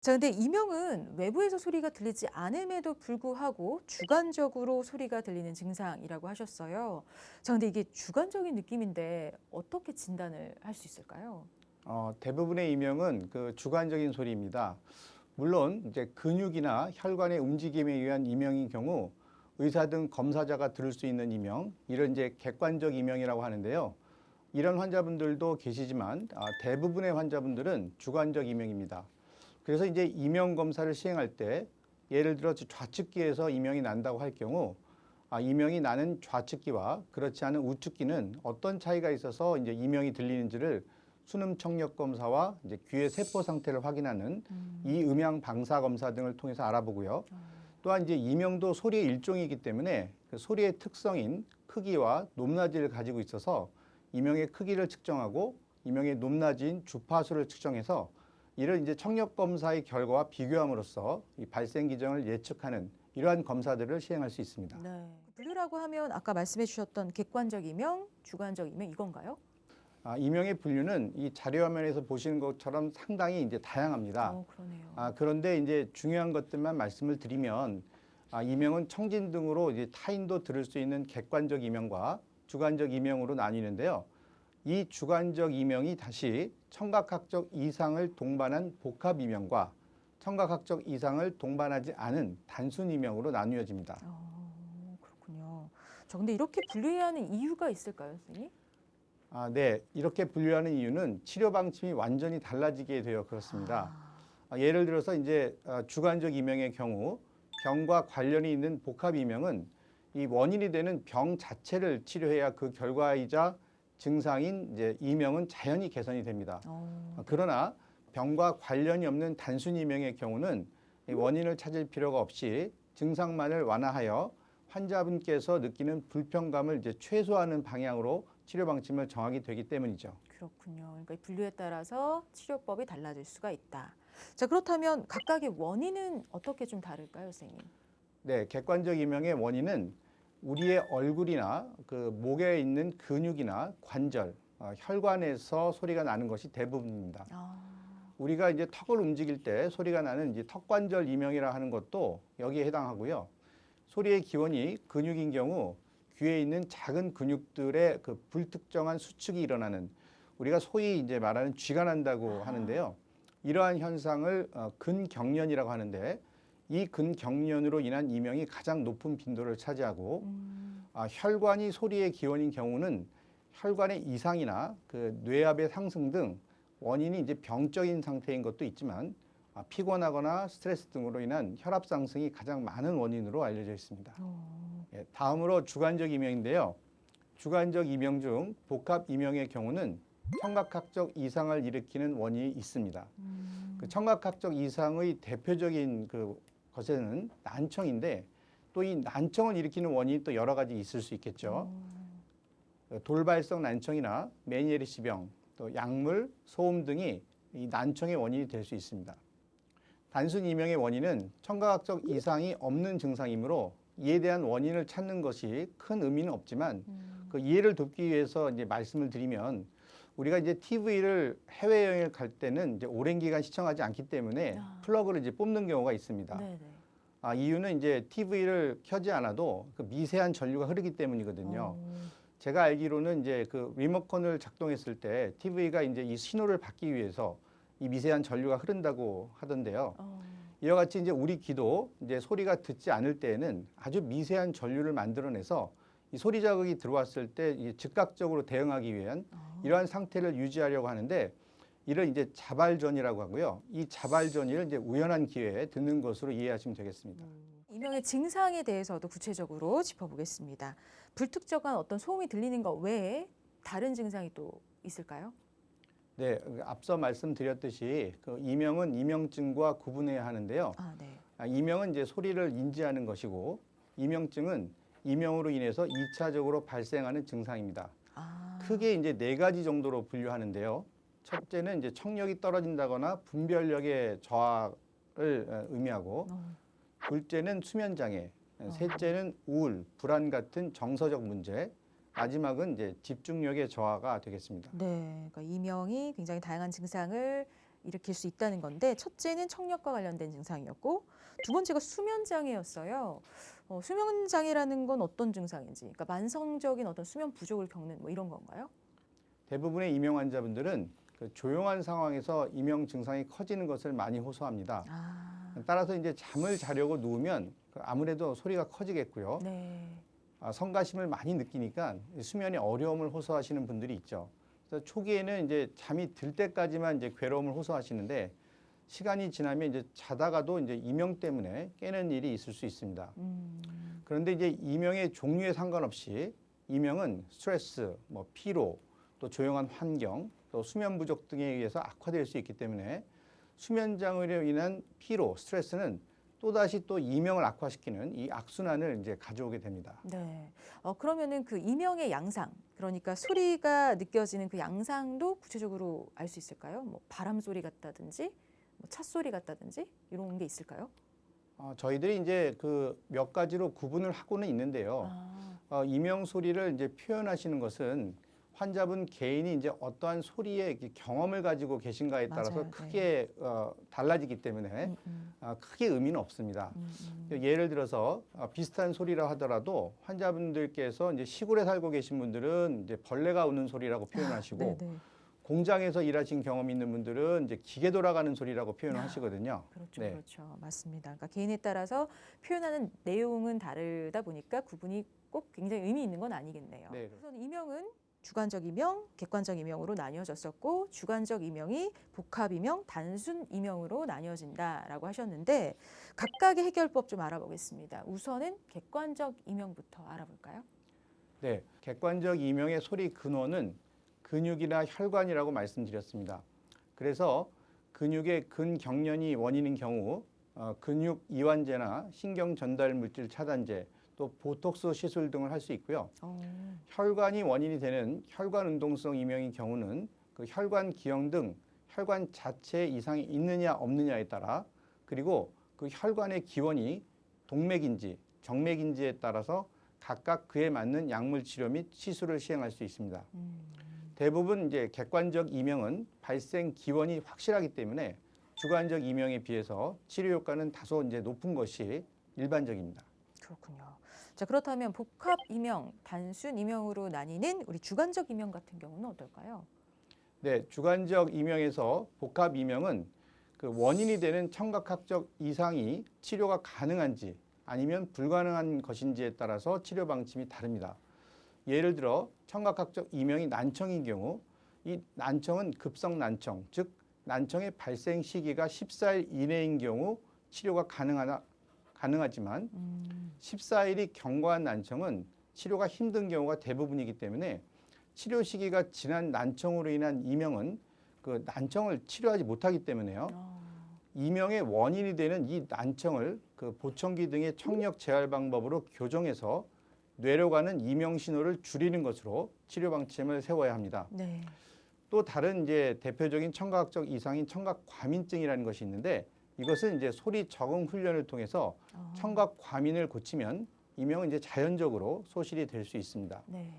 자, 근데 이명은 외부에서 소리가 들리지 않음에도 불구하고 주관적으로 소리가 들리는 증상이라고 하셨어요. 자, 근데 이게 주관적인 느낌인데 어떻게 진단을 할 수 있을까요? 대부분의 이명은 그 주관적인 소리입니다. 물론 이제 근육이나 혈관의 움직임에 의한 이명인 경우 의사 등 검사자가 들을 수 있는 이명, 이런 이제 객관적 이명이라고 하는데요. 이런 환자분들도 계시지만 대부분의 환자분들은 주관적 이명입니다. 그래서 이제 이명 검사를 시행할 때 예를 들어 좌측귀에서 이명이 난다고 할 경우 이명이 나는 좌측귀와 그렇지 않은 우측귀는 어떤 차이가 있어서 이제 이명이 들리는지를 수능 청력 검사와 이제 귀의 세포 상태를 확인하는 이 음향 방사 검사 등을 통해서 알아보고요. 또한 이제 이명도 소리의 일종이기 때문에 그 소리의 특성인 크기와 높낮이를 가지고 있어서 이명의 크기를 측정하고 이명의 높낮이인 주파수를 측정해서 이를 이제 청력 검사의 결과와 비교함으로써 이 발생 기전을 예측하는 이러한 검사들을 시행할 수 있습니다. 네. 분류라고 하면 아까 말씀해 주셨던 객관적 이명, 주관적 이명 이건가요? 이명의 분류는 이 자료 화면에서 보시는 것처럼 상당히 이제 다양합니다. 그러네요. 그런데 이제 중요한 것들만 말씀을 드리면 이명은 청진 등으로 이제 타인도 들을 수 있는 객관적 이명과 주관적 이명으로 나뉘는데요. 이 주관적 이명이 다시 청각학적 이상을 동반한 복합 이명과 청각학적 이상을 동반하지 않은 단순 이명으로 나뉘어집니다. 그렇군요. 저 근데 이렇게 분류해야 하는 이유가 있을까요, 선생님? 네. 이렇게 분류하는 이유는 치료 방침이 완전히 달라지게 되어 그렇습니다. 아, 예를 들어서 이제 주관적 이명의 경우 병과 관련이 있는 복합 이명은 이 원인이 되는 병 자체를 치료해야 그 결과이자 증상인 이제 이명은 자연히 개선이 됩니다. 네. 그러나 병과 관련이 없는 단순 이명의 경우는 이 원인을 찾을 필요가 없이 증상만을 완화하여 환자분께서 느끼는 불편감을 이제 최소화하는 방향으로 치료 방침을 정하게 되기 때문이죠. 그렇군요. 그러니까 이 분류에 따라서 치료법이 달라질 수가 있다. 자, 그렇다면 각각의 원인은 어떻게 좀 다를까요, 선생님? 네, 객관적 이명의 원인은 우리의 얼굴이나 그 목에 있는 근육이나 관절, 혈관에서 소리가 나는 것이 대부분입니다. 우리가 이제 턱을 움직일 때 소리가 나는 이제 턱관절 이명이라 하는 것도 여기에 해당하고요. 소리의 기원이 근육인 경우 귀에 있는 작은 근육들의 그 불특정한 수축이 일어나는 우리가 소위 이제 말하는 쥐가 난다고 하는데요. 이러한 현상을 근경련이라고 하는데 이 근경련으로 인한 이명이 가장 높은 빈도를 차지하고 혈관이 소리의 기원인 경우는 혈관의 이상이나 그 뇌압의 상승 등 원인이 이제 병적인 상태인 것도 있지만 피곤하거나 스트레스 등으로 인한 혈압 상승이 가장 많은 원인으로 알려져 있습니다. 다음으로 주관적 이명인데요. 주관적 이명 중 복합 이명의 경우는 청각학적 이상을 일으키는 원인이 있습니다. 그 청각학적 이상의 대표적인 그 것에는 난청인데 또 이 난청을 일으키는 원인이 또 여러 가지 있을 수 있겠죠. 돌발성 난청이나 메니에리시병, 또 약물, 소음 등이 이 난청의 원인이 될 수 있습니다. 단순 이명의 원인은 청각학적 이상이 없는 증상이므로 이에 대한 원인을 찾는 것이 큰 의미는 없지만 그 이해를 돕기 위해서 이제 말씀을 드리면 우리가 이제 TV를 해외여행을 갈 때는 이제 오랜 기간 시청하지 않기 때문에 플러그를 이제 뽑는 경우가 있습니다. 네네. 이유는 이제 TV를 켜지 않아도 그 미세한 전류가 흐르기 때문이거든요. 제가 알기로는 이제 그 리모컨을 작동했을 때 TV가 이제 이 신호를 받기 위해서 이 미세한 전류가 흐른다고 하던데요. 이와 같이 이제 우리 귀도 이제 소리가 듣지 않을 때에는 아주 미세한 전류를 만들어내서 이 소리 자극이 들어왔을 때 즉각적으로 대응하기 위한 이러한 상태를 유지하려고 하는데 이를 이제 자발전이라고 하고요. 이 자발전이를 이제 우연한 기회에 듣는 것으로 이해하시면 되겠습니다. 이명의 증상에 대해서도 구체적으로 짚어보겠습니다. 불특정한 어떤 소음이 들리는 것 외에 다른 증상이 또 있을까요? 네, 앞서 말씀드렸듯이 그 이명은 이명증과 구분해야 하는데요. 네. 이명은 이제 소리를 인지하는 것이고 이명증은 이명으로 인해서 2차적으로 발생하는 증상입니다. 크게 이제 네 가지 정도로 분류하는데요. 첫째는 이제 청력이 떨어진다거나 분별력의 저하를 의미하고 둘째는 수면 장애, 셋째는 우울, 불안 같은 정서적 문제, 마지막은 이제 집중력의 저하가 되겠습니다. 네, 그러니까 이명이 굉장히 다양한 증상을 일으킬 수 있다는 건데 첫째는 청력과 관련된 증상이었고 두 번째가 수면 장애였어요. 수면 장애라는 건 어떤 증상인지, 그러니까 만성적인 어떤 수면 부족을 겪는 뭐 이런 건가요? 대부분의 이명 환자분들은 그 조용한 상황에서 이명 증상이 커지는 것을 많이 호소합니다. 따라서 이제 잠을 자려고 누우면 아무래도 소리가 커지겠고요. 네. 성가심을 많이 느끼니까 수면에 어려움을 호소하시는 분들이 있죠. 그래서 초기에는 이제 잠이 들 때까지만 이제 괴로움을 호소하시는데 시간이 지나면 이제 자다가도 이제 이명 때문에 깨는 일이 있을 수 있습니다. 그런데 이제 이명의 종류에 상관없이 이명은 스트레스, 뭐 피로, 또 조용한 환경, 또 수면 부족 등에 의해서 악화될 수 있기 때문에 수면 장애로 인한 피로, 스트레스는 또다시 또 이명을 악화시키는 이 악순환을 이제 가져오게 됩니다. 네. 그러면은 그 이명의 양상, 그러니까 소리가 느껴지는 그 양상도 구체적으로 알 수 있을까요? 뭐 바람 소리 같다든지, 뭐 차 소리 같다든지 이런 게 있을까요? 저희들이 이제 그 몇 가지로 구분을 하고는 있는데요. 이명 소리를 이제 표현하시는 것은 환자분 개인이 이제 어떠한 소리의 경험을 가지고 계신가에 따라서 맞아요. 크게 달라지기 때문에 크게 의미는 없습니다. 예를 들어서 비슷한 소리라 하더라도 환자분들께서 이제 시골에 살고 계신 분들은 이제 벌레가 우는 소리라고 표현하시고 네네. 공장에서 일하신 경험이 있는 분들은 이제 기계 돌아가는 소리라고 표현을 하시거든요. 그렇죠, 네. 그렇죠. 맞습니다. 그러니까 개인에 따라서 표현하는 내용은 다르다 보니까 구분이 꼭 굉장히 의미 있는 건 아니겠네요. 네. 우선 이명은 주관적 이명, 객관적 이명으로 나뉘어졌었고 주관적 이명이 복합 이명, 단순 이명으로 나뉘어진다라고 하셨는데 각각의 해결법 좀 알아보겠습니다. 우선은 객관적 이명부터 알아볼까요? 네, 객관적 이명의 소리 근원은 근육이나 혈관이라고 말씀드렸습니다. 그래서 근육의 근경련이 원인인 경우 근육 이완제나 신경 전달 물질 차단제, 또 보톡스 시술 등을 할 수 있고요. 혈관이 원인이 되는 혈관 운동성 이명의 경우는 그 혈관 기형 등 혈관 자체에 이상이 있느냐 없느냐에 따라 그리고 그 혈관의 기원이 동맥인지 정맥인지에 따라서 각각 그에 맞는 약물 치료 및 시술을 시행할 수 있습니다. 대부분 이제 객관적 이명은 발생 기원이 확실하기 때문에 주관적 이명에 비해서 치료 효과는 다소 이제 높은 것이 일반적입니다. 그렇군요. 자, 그렇다면 복합 이명, 단순 이명으로 나뉘는 우리 주관적 이명 같은 경우는 어떨까요? 네, 주관적 이명에서 복합 이명은 그 원인이 되는 청각학적 이상이 치료가 가능한지 아니면 불가능한 것인지에 따라서 치료 방침이 다릅니다. 예를 들어 청각학적 이명이 난청인 경우 이 난청은 급성 난청, 즉 난청의 발생 시기가 14일 이내인 경우 치료가 가능하지만 14일이 경과한 난청은 치료가 힘든 경우가 대부분이기 때문에 치료 시기가 지난 난청으로 인한 이명은 그 난청을 치료하지 못하기 때문에요. 이명의 원인이 되는 이 난청을 그 보청기 등의 청력 재활 방법으로 교정해서 뇌로 가는 이명 신호를 줄이는 것으로 치료 방침을 세워야 합니다. 네. 또 다른 이제 대표적인 청각적 이상인 청각 과민증이라는 것이 있는데 이것은 이제 소리 적응 훈련을 통해서 청각 과민을 고치면 이명은 이제 자연적으로 소실이 될 수 있습니다. 네.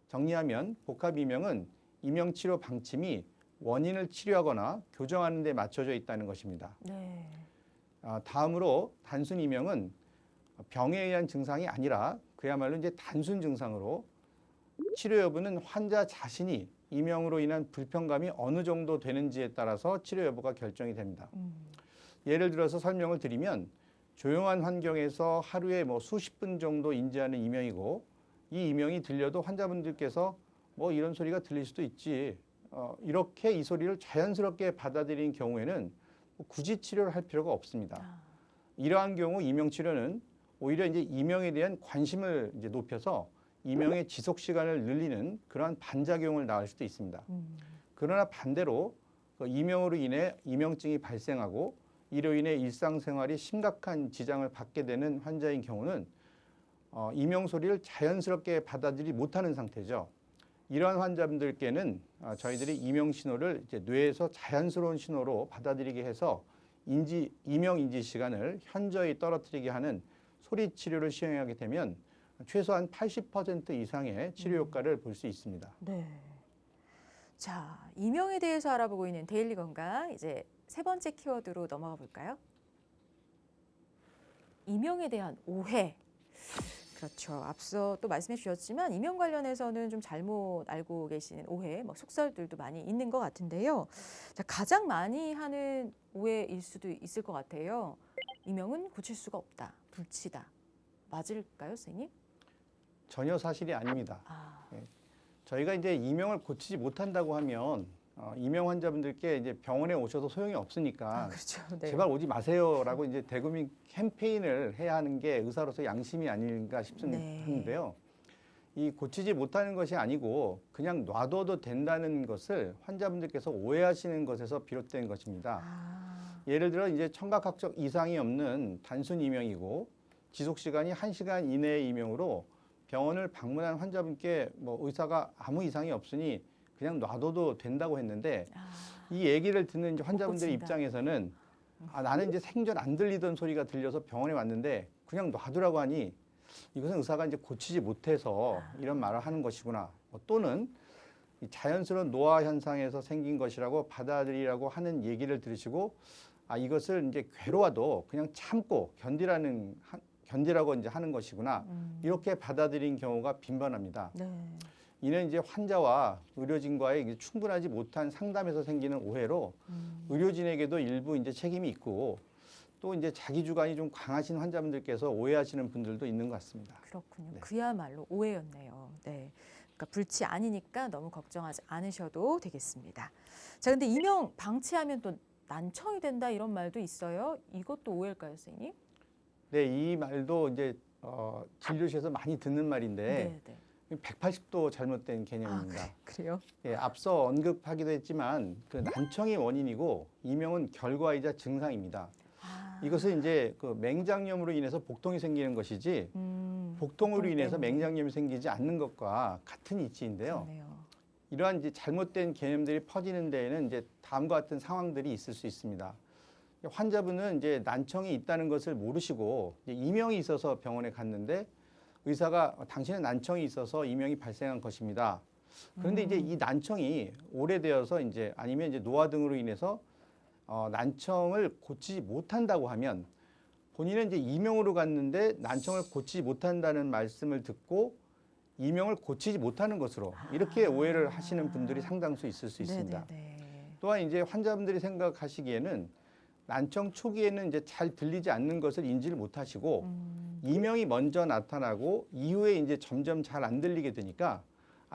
정리하면 복합 이명은 이명 치료 방침이 원인을 치료하거나 교정하는 데 맞춰져 있다는 것입니다. 네. 다음으로 단순 이명은 병에 의한 증상이 아니라 그야말로 이제 단순 증상으로 치료 여부는 환자 자신이 이명으로 인한 불편감이 어느 정도 되는지에 따라서 치료 여부가 결정이 됩니다. 예를 들어서 설명을 드리면 조용한 환경에서 하루에 뭐 수십 분 정도 인지하는 이명이고 이 이명이 들려도 환자분들께서 뭐 이런 소리가 들릴 수도 있지. 이렇게 이 소리를 자연스럽게 받아들이는 경우에는 굳이 치료를 할 필요가 없습니다. 이러한 경우 이명 치료는 오히려 이제 이명에 대한 관심을 이제 높여서 이명의 지속 시간을 늘리는 그러한 반작용을 낳을 수도 있습니다. 그러나 반대로 그 이명으로 인해 이명증이 발생하고 이로 인해 일상생활이 심각한 지장을 받게 되는 환자인 경우는 이명 소리를 자연스럽게 받아들이지 못하는 상태죠. 이러한 환자분들께는 저희들이 이명 신호를 이제 뇌에서 자연스러운 신호로 받아들이게 해서 이명 인지 시간을 현저히 떨어뜨리게 하는 소리 치료를 시행하게 되면 최소한 80% 이상의 치료 효과를 볼 수 있습니다. 네. 자, 이명에 대해서 알아보고 있는 데일리 건강, 이제 세 번째 키워드로 넘어가 볼까요? 이명에 대한 오해. 그렇죠. 앞서 또 말씀해 주셨지만 이명 관련해서는 좀 잘못 알고 계시는 오해, 뭐 속설들도 많이 있는 것 같은데요. 자, 가장 많이 하는 오해일 수도 있을 것 같아요. 이명은 고칠 수가 없다, 불치다. 맞을까요, 선생님? 전혀 사실이 아닙니다. 아, 저희가 이제 이명을 고치지 못한다고 하면 이명 환자분들께 이제 병원에 오셔서 소용이 없으니까 그렇죠. 네. 제발 오지 마세요라고 이제 대국민 캠페인을 해야 하는 게 의사로서 양심이 아닌가 싶은데요. 이 고치지 못하는 것이 아니고 그냥 놔둬도 된다는 것을 환자분들께서 오해하시는 것에서 비롯된 것입니다. 예를 들어 이제 청각학적 이상이 없는 단순 이명이고 지속 시간이 1시간 이내의 이명으로 병원을 방문한 환자분께 뭐 의사가 아무 이상이 없으니 그냥 놔둬도 된다고 했는데 이 얘기를 듣는 이제 환자분들 입장에서는 나는 이제 생전 안 들리던 소리가 들려서 병원에 왔는데 그냥 놔두라고 하니 이것은 의사가 이제 고치지 못해서 이런 말을 하는 것이구나. 또는 자연스러운 노화 현상에서 생긴 것이라고 받아들이라고 하는 얘기를 들으시고 이것을 이제 괴로워도 그냥 참고 견디라고 이제 하는 것이구나. 이렇게 받아들인 경우가 빈번합니다. 네. 이는 이제 환자와 의료진과의 충분하지 못한 상담에서 생기는 오해로 의료진에게도 일부 이제 책임이 있고 또 이제 자기 주관이 좀 강하신 환자분들께서 오해하시는 분들도 있는 것 같습니다. 그렇군요. 네. 그야말로 오해였네요. 네. 그러니까 불치 아니니까 너무 걱정하지 않으셔도 되겠습니다. 자, 근데 이명 방치하면 또 난청이 된다 이런 말도 있어요. 이것도 오해일까요, 선생님? 네, 이 말도 이제 진료실에서 많이 듣는 말인데 네. 180도 잘못된 개념입니다. 그래요? 예, 앞서 언급하기도 했지만 그 난청이 원인이고 이명은 결과이자 증상입니다. 이것은 이제 그 맹장염으로 인해서 복통이 생기는 것이지 복통으로 인해서 맹장염이 생기지 않는 것과 같은 이치인데요. 그러네요. 이러한 이제 잘못된 개념들이 퍼지는 데에는 이제 다음과 같은 상황들이 있을 수 있습니다. 환자분은 이제 난청이 있다는 것을 모르시고 이제 이명이 있어서 병원에 갔는데 의사가 당신은 난청이 있어서 이명이 발생한 것입니다. 그런데 이제 이 난청이 오래되어서 이제 아니면 이제 노화 등으로 인해서 난청을 고치지 못한다고 하면 본인은 이제 이명으로 갔는데 난청을 고치지 못한다는 말씀을 듣고 이명을 고치지 못하는 것으로 이렇게 오해를 하시는 분들이 상당수 있을 수 있습니다. 또한 이제 환자분들이 생각하시기에는 난청 초기에는 이제 잘 들리지 않는 것을 인지를 못하시고 이명이 먼저 나타나고 이후에 이제 점점 잘 안 들리게 되니까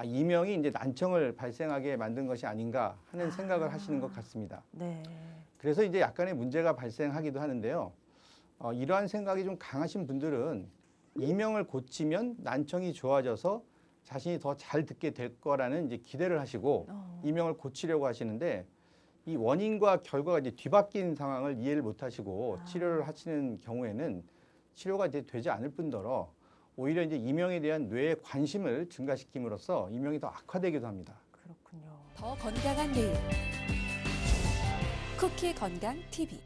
이명이 이제 난청을 발생하게 만든 것이 아닌가 하는 생각을 하시는 것 같습니다. 네. 그래서 이제 약간의 문제가 발생하기도 하는데요. 이러한 생각이 좀 강하신 분들은 이명을 고치면 난청이 좋아져서 자신이 더 잘 듣게 될 거라는 이제 기대를 하시고 이명을 고치려고 하시는데 이 원인과 결과가 이제 뒤바뀐 상황을 이해를 못하시고 치료를 하시는 경우에는 치료가 이제 되지 않을 뿐더러 오히려 이제 이명에 대한 뇌의 관심을 증가시킴으로써 이명이 더 악화되기도 합니다. 그렇군요. 더 건강한 내일 쿠키 건강 TV